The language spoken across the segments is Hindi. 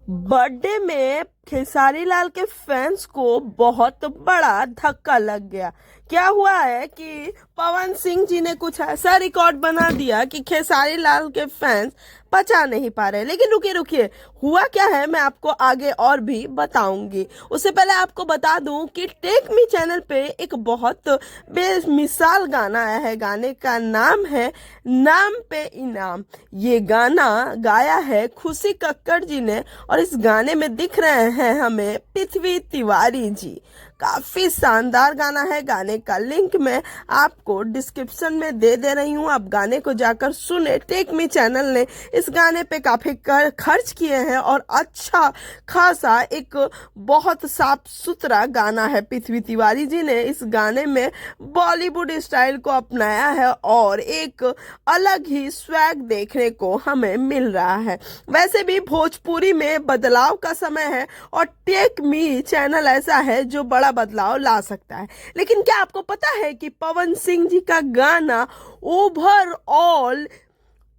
बर्थडे में खेसारी लाल के फैंस को बहुत बड़ा धक्का लग गया। क्या हुआ है कि पवन सिंह जी ने कुछ ऐसा रिकॉर्ड बना दिया कि खेसारी लाल के फैंस पचा नहीं पा रहे। लेकिन रुकिए रुकिए, हुआ क्या है मैं आपको आगे और भी बताऊंगी। उससे पहले आपको बता दूं कि टेक मी चैनल पे एक बहुत बेमिसाल गाना आया है। गाने का नाम है नाम पे इनाम। ये गाना गाया है खुशी कक्कड़ जी ने और इस गाने में दिख रहे हैं हमें पृथ्वी तिवारी जी। काफी शानदार गाना है। गाने का लिंक मैं आपको डिस्क्रिप्शन में दे रही हूँ, आप गाने को जाकर सुने। टेक मी चैनल ने इस गाने पे काफी खर्च किए हैं और अच्छा खासा एक बहुत साफ सुथरा गाना है। पृथ्वी तिवारी जी ने इस गाने में बॉलीवुड स्टाइल को अपनाया है और एक अलग ही स्वैग देखने को हमें मिल रहा है। वैसे भी भोजपुरी में बदलाव का समय है और टेक मी चैनल ऐसा है जो बड़ा बदलाव ला सकता है। लेकिन क्या आपको पता है कि पवन सिंह जी का गाना ओवरऑल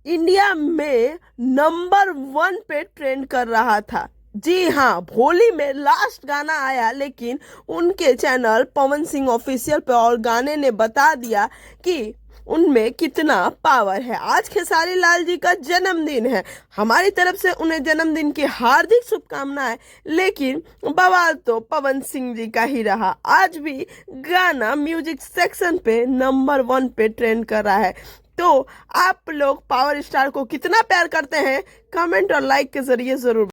इंडिया में नंबर 1 पे ट्रेंड कर रहा था? जी हाँ, होली में लास्ट गाना आया, लेकिन उनके चैनल पवन सिंह ऑफिशियल पे और गाने ने बता दिया कि उनमें कितना पावर है। आज खेसारी लाल जी का जन्मदिन है, हमारी तरफ से उन्हें जन्मदिन की हार्दिक शुभकामनाएं। लेकिन बवाल तो पवन सिंह जी का ही रहा। आज भी गाना म्यूजिक सेक्शन पे नंबर 1 पे ट्रेंड कर रहा है। तो आप लोग पावर स्टार को कितना प्यार करते हैं, कमेंट और लाइक के जरिए जरूर